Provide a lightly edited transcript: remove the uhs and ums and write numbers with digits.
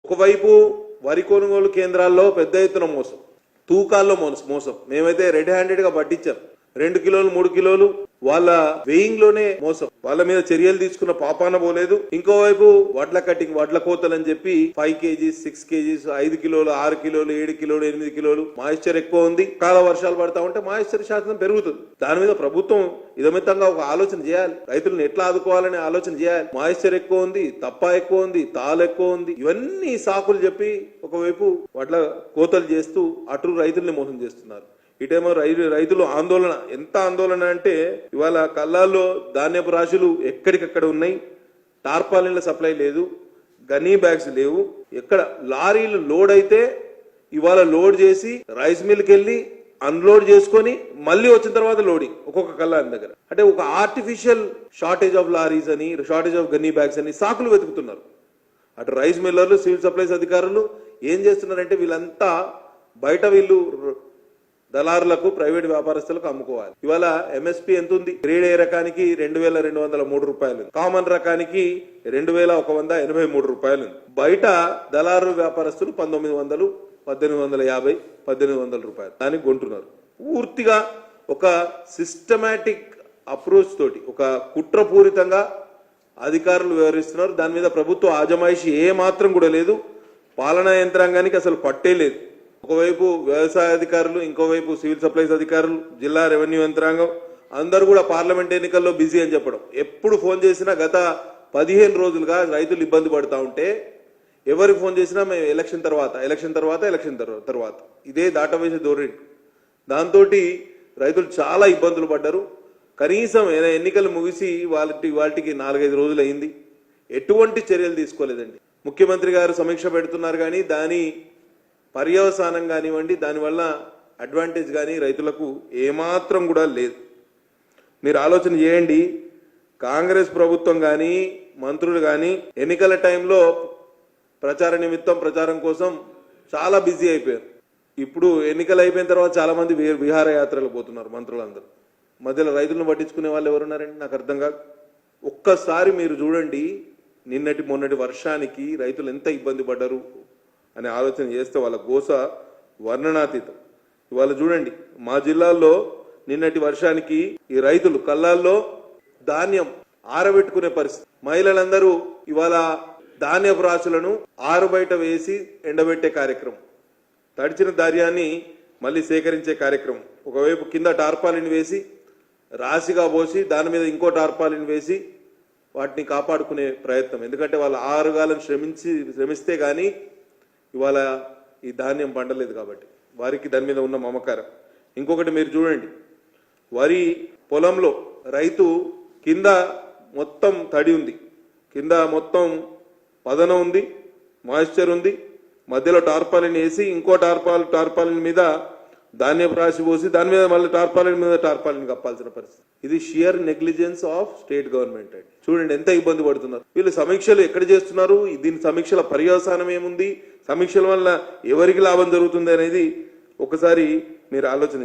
ఒకవైపు వరి కొనుగోలు కేంద్రాల్లో పెద్ద ఎత్తున మోసం, తూకాల్లో మోసం. మేమైతే రెడ్ హ్యాండెడ్ గా పట్టించాం. 2 కిలోలు 3 కిలోలు వాళ్ళ వెయింగ్ లోనే మోసం. వాళ్ళ మీద చర్యలు తీసుకున్న పాపాన పోలేదు. ఇంకోవైపు వడ్ల కటింగ్, వడ్ల కోతలు అని చెప్పి 5 కేజీస్ 6 కేజీస్ 5 కిలోలు 6 కిలోలు 7 కిలోలు 8 కిలోలు మాయిశ్చర్ ఎక్కువ ఉంది. కాల వర్షాలు పడతా ఉంటే మాయిశ్చర్ శాతం పెరుగుతుంది. దాని మీద ప్రభుత్వం ఇదమితంగా ఒక ఆలోచన చేయాలి. రైతులను ఎట్లా ఆదుకోవాలనే ఆలోచన చేయాలి. మాయిశ్చర్ ఎక్కువ ఉంది, తప్ప ఎక్కువ ఉంది, తాలు ఎక్కువ ఉంది, ఇవన్నీ సాకులు చెప్పి ఒకవైపు వడ్ల కోతలు చేస్తూ అటు రైతుల్ని మోసం చేస్తున్నారు. ఇటేమో రైతులు ఆందోళన, ఎంత ఆందోళన అంటే ఇవాళ కల్లాల్లో ధాన్యపు రాశులు ఎక్కడికక్కడ ఉన్నాయి. టార్పాలిన్ల సప్లై లేదు, గనీ బ్యాగ్స్ లేవు. ఎక్కడ లారీలు లోడ్ అయితే ఇవాళ లోడ్ చేసి రైస్ మిల్కి వెళ్ళి అన్లోడ్ చేసుకొని మళ్ళీ వచ్చిన తర్వాత లోడింగ్ ఒక్కొక్క కల్లాని దగ్గర. అంటే ఒక ఆర్టిఫిషియల్ షార్టేజ్ ఆఫ్ లారీస్ అని, షార్టేజ్ ఆఫ్ గనీ బ్యాగ్స్ అని సాకులు వెతుకుతున్నారు. అటు రైస్ మిల్లర్లు, సివిల్ సప్లైస్ అధికారులు ఏం చేస్తున్నారంటే వీళ్ళంతా బయట వీళ్ళు దళారులకు, ప్రైవేట్ వ్యాపారస్తులకు అమ్ముకోవాలి. ఇవాళ ఎంఎస్పీ ఎంత ఉంది? గ్రేడ్ ఏ రకానికి 2203 రూపాయలు, కామన్ రకానికి 2183 రూపాయలు. బయట దళారు వ్యాపారస్తులు 1900, 1850, 1800 రూపాయలు దానికి కొంటున్నారు. పూర్తిగా ఒక సిస్టమాటిక్ అప్రోచ్ తోటి, ఒక కుట్రపూరితంగా అధికారులు వ్యవహరిస్తున్నారు. దాని మీద ప్రభుత్వ ఆజమాయిషి ఏ మాత్రం కూడా లేదు. పాలనా యంత్రాంగానికి అసలు పట్టే లేదు. ఒకవైపు వ్యవసాయ అధికారులు, ఇంకోవైపు సివిల్ సప్లైస్ అధికారులు, జిల్లా రెవెన్యూ యంత్రాంగం అందరూ కూడా పార్లమెంట్ ఎన్నికల్లో బిజీ అని చెప్పడం. ఎప్పుడు ఫోన్ చేసినా గత 15 రోజులుగా రైతులు ఇబ్బంది పడతా ఉంటే ఎవరికి ఫోన్ చేసినా మేము ఎలక్షన్ తర్వాత ఇదే దాటవేసే ధోరణి. దాంతో రైతులు చాలా ఇబ్బందులు పడ్డారు. కనీసం ఎన్నికలు ముగిసి వాటికి 4-5 రోజులు అయింది. ఎటువంటి చర్యలు తీసుకోలేదండి. ముఖ్యమంత్రి గారు సమీక్ష పెడుతున్నారు కానీ దాని పర్యవసానం కానివ్వండి, దానివల్ల అడ్వాంటేజ్ కానీ రైతులకు ఏమాత్రం కూడా లేదు. మీరు ఆలోచన చేయండి. కాంగ్రెస్ ప్రభుత్వం కానీ మంత్రులు కానీ ఎన్నికల టైంలో ప్రచార నిమిత్తం, ప్రచారం కోసం చాలా బిజీ అయిపోయారు. ఇప్పుడు ఎన్నికలు అయిపోయిన తర్వాత చాలా మంది విహారయాత్రలు పోతున్నారు మంత్రులందరూ. మధ్యలో రైతులను పట్టించుకునే వాళ్ళు ఎవరున్నారండి? నాకు అర్థం కాదు. ఒక్కసారి మీరు చూడండి, నిన్నటి మొన్నటి వర్షానికి రైతులు ఎంత ఇబ్బంది పడ్డారు అనే ఆలోచన చేస్తే వాళ్ళ గోస వర్ణనాతీతం. ఇవాళ చూడండి, మా జిల్లాల్లో నిన్నటి వర్షానికి ఈ రైతులు కల్లాల్లో ధాన్యం ఆరబెట్టుకునే పరిస్థితి. మహిళలందరూ ఇవాళ ధాన్యపు రాశులను ఆరుబయట వేసి ఎండబెట్టే కార్యక్రమం, తడిచిన ధాన్యాన్ని మళ్ళీ సేకరించే కార్యక్రమం. ఒకవైపు కింద టార్పాలిన్ వేసి రాశిగా పోసి దాని మీద ఇంకో టార్పాలిన్ వేసి వాటిని కాపాడుకునే ప్రయత్నం. ఎందుకంటే వాళ్ళు 6 కాలం శ్రమిస్తే కానీ ఇవాళ ఈ ధాన్యం పండలేదు కాబట్టి వారికి దాని మీద ఉన్న మమకారం. ఇంకొకటి మీరు చూడండి, వరి పొలంలో రైతు కింద మొత్తం తడి ఉంది, కింద మొత్తం పదన ఉంది, మాయిశ్చర్ ఉంది, మధ్యలో టార్పాలిన్ వేసి ఇంకో టార్పాలిన్ మీద ధాన్యపు రాశి పోసి దాని మీద మళ్ళీ టార్పాలిన్ కప్పాల్సిన పరిస్థితి. ఇది shear negligence of state government అండి. చూడండి ఎంత ఇబ్బంది పడుతున్నారు వీళ్ళు. సమీక్షలు ఎక్కడ చేస్తున్నారు? దీని సమీక్షల పర్యవసానం ఏముంది? సమీక్షల వల్ల ఎవరికి లాభం జరుగుతుంది అనేది ఒకసారి మీరు ఆలోచన